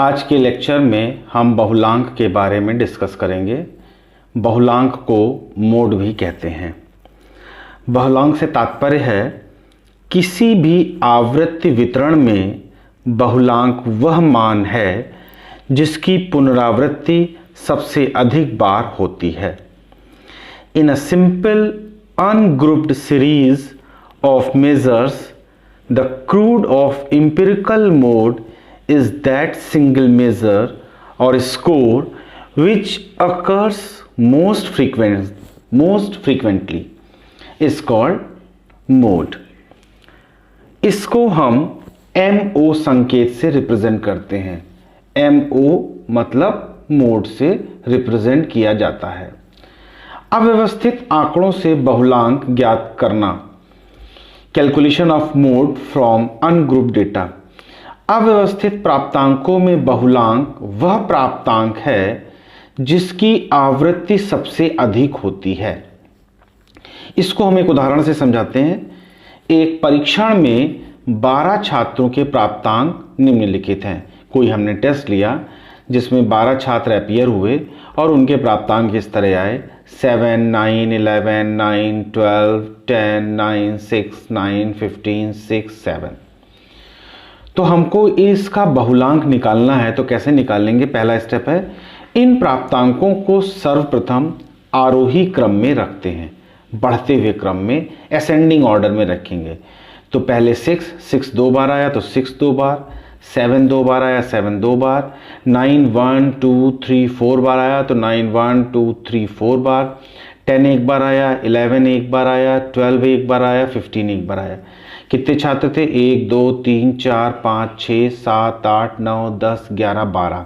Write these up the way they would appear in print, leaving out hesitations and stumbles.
आज के लेक्चर में हम बहुलांक के बारे में डिस्कस करेंगे। बहुलांक को मोड भी कहते हैं। बहुलांक से तात्पर्य है किसी भी आवृत्ति वितरण में बहुलांक वह मान है जिसकी पुनरावृत्ति सबसे अधिक बार होती है। In a simple ungrouped series of measures, the crude of empirical mode is that single measure or score which occurs most frequently is called mode. इसको हम MO संकेत से रिप्रेजेंट करते हैं। MO मतलब मोड से रिप्रेजेंट किया जाता है। अव्यवस्थित आंकड़ों से बहुलांक ज्ञात करना। Calculation of mode from ungrouped data. अव्यवस्थित प्राप्तांकों में बहुलांक वह प्राप्तांक है जिसकी आवृत्ति सबसे अधिक होती है। इसको हम एक उदाहरण से समझाते हैं। एक परीक्षण में 12 छात्रों के प्राप्तांक निम्नलिखित हैं। कोई हमने टेस्ट लिया जिसमें 12 छात्र अपीयर हुए और उनके प्राप्तांक इस तरह आए 7, 9, 11, 9, 12, 10, 9, 6, 9, 15, 6, 7। तो हमको इसका बहुलांक निकालना है। तो कैसे निकालेंगे? पहला स्टेप है इन प्राप्तांकों को सर्वप्रथम आरोही क्रम में रखते हैं, बढ़ते हुए क्रम में असेंडिंग ऑर्डर में रखेंगे। तो पहले 6 दो बार आया तो 6 दो बार, 7 दो बार आया 7 दो बार, 9 1 2 3 4 बार आया तो 9 1 2 3 4 बार, 10 एक बार आया, 11 एक बार आया, 12 एक बार आया, 15 एक बार आया। कितने छात्र थे? 1 2 3 4 5 6 7 8 9 10 11 12।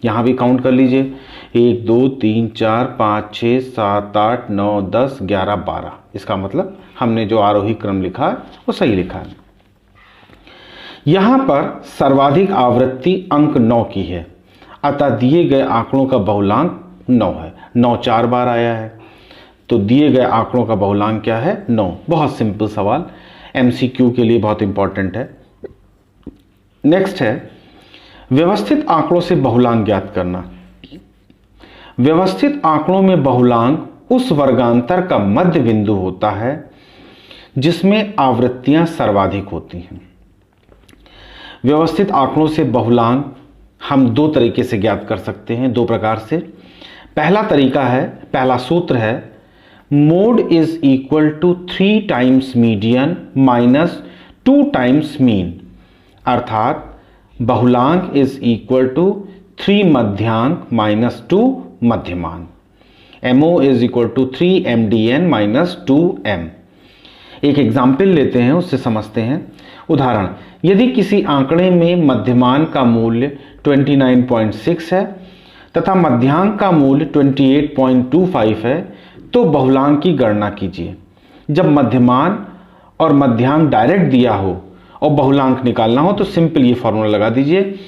यहाँ भी काउंट कर लीजिए 1 2 3 4 5 6 7 8 9 10 11 12। इसका मतलब हमने जो आरोही क्रम लिखा है वो सही लिखा है। यहाँ पर सर्वाधिक आवृत्ति अंक 9 की है, अतः दिए गए आंकड़ों का बहुलांक 9 है। 9 4 बार आया है तो दिए गए आंकड़ों का बहुलांक क्या है? 9। बहुत सिंपल सवाल, MCQ के लिए बहुत इंपॉर्टेंट है। नेक्स्ट है व्यवस्थित आंकड़ों से बहुलांक ज्ञात करना। व्यवस्थित आंकड़ों में बहुलांक उस वर्गांतर का मध्य बिंदु होता है जिसमें आवृत्तियां सर्वाधिक होती हैं। व्यवस्थित आंकड़ों से बहुलांक हम दो तरीके से ज्ञात कर सकते हैं, दो प्रकार से। पहला सूत्र है mode is equal to 3 times median minus 2 times mean, अर्थात बहुलांक इज इक्वल टू 3 मध्यांक माइनस 2 मध्यमान। MO is equal to 3 MDN minus 2M। एक एग्जाम्पल लेते हैं, उससे समझते हैं। उदाहरण, यदि किसी आंकड़े में मध्यमान का मूल्य 29.6 है तथा मध्यांक का मूल्य 28.25 है तो बहुलांक की गणना कीजिए। जब मध्यमान और मध्यांक डायरेक्ट दिया हो और बहुलांक निकालना हो तो सिंपल ये फॉर्मूला लगा दीजिए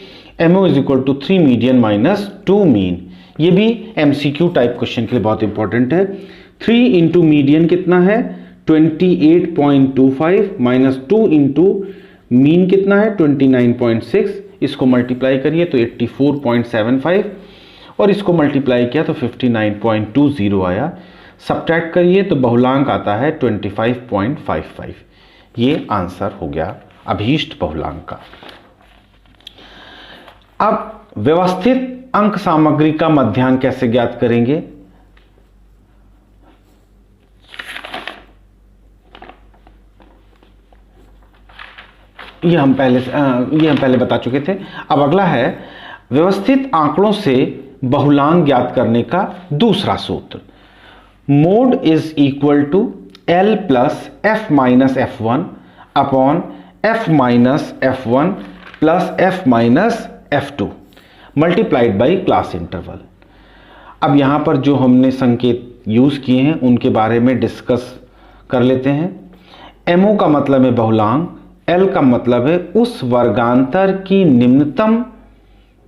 MO is equal to 3 median minus 2 mean. ये भी MCQ टाइप क्वेश्चन के लिए बहुत इंपॉर्टेंट है। 3 इंटू मीडियन कितना है? 28.25 माइनस 2 इंटू मीन कितना है? 29.6। इसको मल्टीप्लाई करिए तो 84.75 और इसको मल्टीप्लाई किया तो 59.20 आया। सब्ट्रैक्ट करिए तो बहुलांक आता है 25.55। ये आंसर हो गया अभीष्ट बहुलांक का। अब व्यवस्थित अंक सामग्री का मध्यांक कैसे ज्ञात करेंगे? ये हम पहले बता चुके थे। अब अगला है व्यवस्थित आंकड़ों से बहुलांक ज्ञात करने का दूसरा सूत्र। Mode is equal to L plus F minus F1 upon F minus F1 plus F minus F2 multiplied by class interval. अब यहाँ पर जो हमने संकेत यूज किए हैं उनके बारे में डिस्कस कर लेते हैं। MO का मतलब है बहुलांक, L का मतलब है उस वर्गांतर की निम्नतम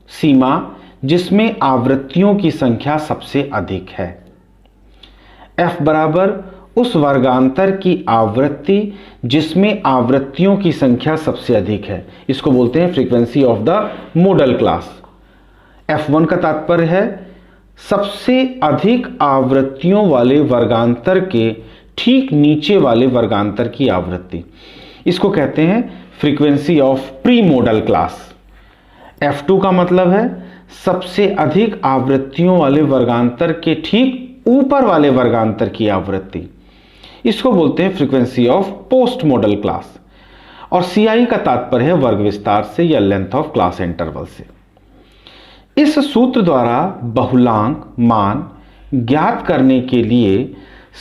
सीमा जिसमें आवृत्तियों की संख्या सबसे अधिक है। F बराबर उस वर्गांतर की आवृत्ति जिसमें आवृत्तियों की संख्या सबसे अधिक है। इसको बोलते हैं frequency of the model class. F1 का तात्पर्य है सबसे अधिक आवृत्तियों वाले वर्गांतर के ठीक नीचे वाले वर्गांतर की आवृत्ति, इसको कहते हैं frequency of pre model class. F2 का मतलब है सबसे अधिक आवृत्तियों वाले वर्गांतर के ठीक ऊपर वाले वर्गांतर की आवृत्ति, इसको बोलते हैं frequency of post model class. और CI का तात्पर्य है वर्ग विस्तार से या लेंथ ऑफ क्लास इंटरवल से। इस सूत्र द्वारा बहुलांक मान ज्ञात करने के लिए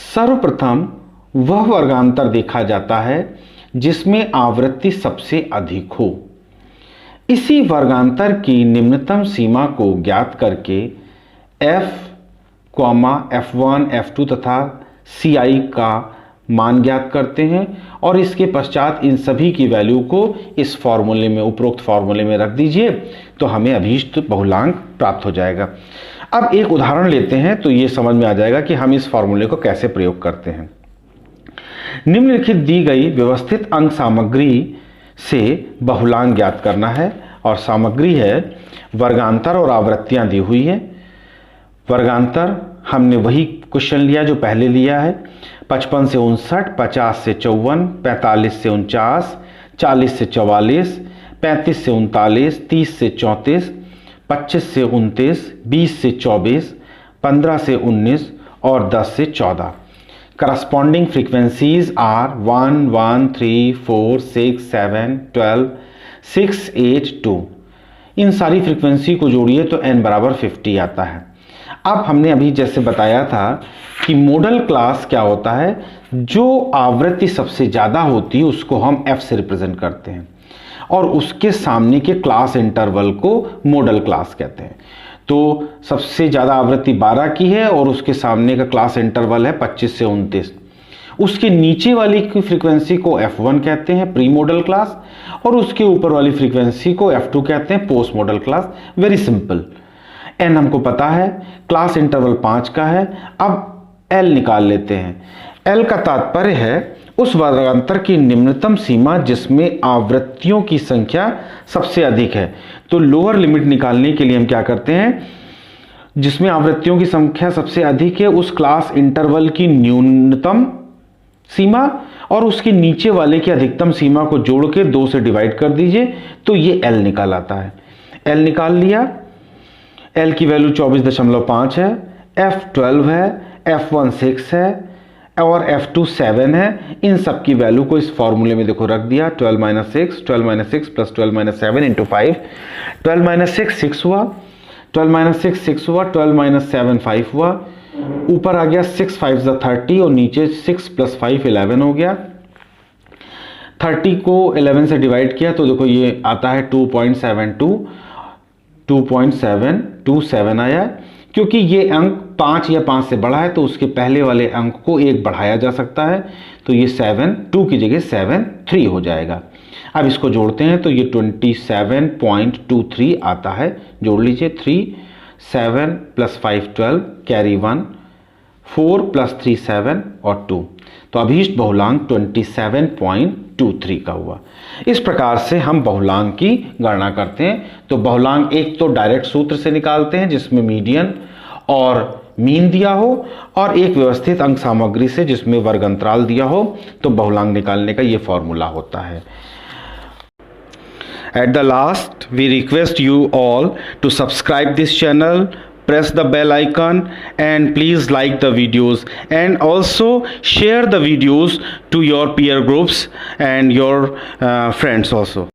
सर्वप्रथम वह वर्गांतर देखा जाता है जिसमें आवृत्ति सबसे अधिक हो। इसी वर्गांतर की निम्नतम सीमा को ज्ञात करके F, F1, F2 तथा CI का मान ज्ञात करते हैं और इसके पश्चात इन सभी की वैल्यू को इस फॉर्मूले में, उपरोक्त फॉर्मूले में रख दीजिए तो हमें अभीष्ट बहुलांक प्राप्त हो जाएगा। अब एक उदाहरण लेते हैं तो ये समझ में आ जाएगा कि हम इस फॉर्मूले को कैसे प्रयोग करते हैं। निम्नलिखित दी गई व्यवस्थित अंक सामग्री से बहुलांक ज्ञात करना है और सामग्री है वर्गांतर और आवृत्तियां दी हुई है। वर्गांतर हमने वही क्वेश्चन लिया जो पहले लिया है, 55 से 59, 50 से 54, 45 से 49, 40 से 44, 35 से 39, 30 से 34, 25 से 29, 20 से 24, 15 से 19 और 10 से 14। Corresponding frequencies are 1, 1, 3, 4, 6, 7, 12, 6, 8, 2। इन सारी फ्रीक्वेंसी को जोड़िए तो n बराबर 50 आता है। अब हमने अभी जैसे बताया था कि मॉडल क्लास क्या होता है, जो आवृत्ति सबसे ज़्यादा होती है उसको हम f से रिप्रेजेंट करते हैं और उसके सामने के क्लास इंटरवल को मॉडल क्लास कहते हैं। तो सबसे ज़्यादा आवृत्ति 12 की है और उसके सामने का क्लास इंटरवल है 25 से 29। उसके नीचे वाली की फ्रीक्वेंसी को F1 कहते हैं प्री मॉडल क्लास और उसके ऊपर वाली फ्रीक्वेंसी को F2 कहते हैं post model class. Very simple. n हमको पता है, क्लास इंटरवल 5 का है। अब L निकाल लेते हैं। L का तात्पर्य है उस वर्गांतर की निम्नतम सीमा जिसमें आवृत्तियों की संख्या सबसे अधिक है। तो लोअर लिमिट निकालने के लिए हम क्या करते हैं, जिसमें आवृत्तियों की संख्या सबसे अधिक है उस क्लास इंटरवल की न्यूनतम सीमा और उसके नीचे वाले की अधिकतम सीमा को जोड़ के 2 से डिवाइड कर दीजिए तो ये L निकाल आता है। L निकाल लिया। L की वैल्यू 24.5 है, F 12 है, F1 6 है और F2 7 है। इन सब की वैल्यू को इस फॉर्मूले में देखो रख दिया। 12 - 6, 12 - 6 प्लस 12 - 7 इंटू 5। 12 - 6 6 हुआ, 12 - 6 6 हुआ, 12 - 7 5 हुआ। ऊपर आ गया 6 5 = 30 और नीचे 6 + 5 11 हो गया। 30 को 11 से डिवाइड किया तो देखो ये आता है 2.72, 2.727 आया। क्योंकि ये अंक 5 या 5 से बड़ा है तो उसके पहले वाले अंक को 1 बढ़ाया जा सकता है, तो ये 7 2 की जगह 7 3 हो जाएगा। अब इसको जोड़ते हैं तो ये 27.23 आता है। जोड़ लीजिए 3 7 + 5 12 कैरी 1 4 + 3 7 और 2। तो अभीष्ट बहुलांक 27.23 का हुआ। इस प्रकार से हम बहुलांक की गणना करते हैं। तो बहुलांक एक तो डायरेक्ट सूत्र से निकालते हैं जिसमें मीडियन और मीन दिया हो, और एक व्यवस्थित अंक सामग्री से जिसमें वर्ग अंतराल दिया हो। तो बहुलांक निकालने का ये फॉर्मूला होता है। At the last, we request you all to subscribe this channel, press the bell icon and please like the videos and also share the videos to your peer groups and your friends also.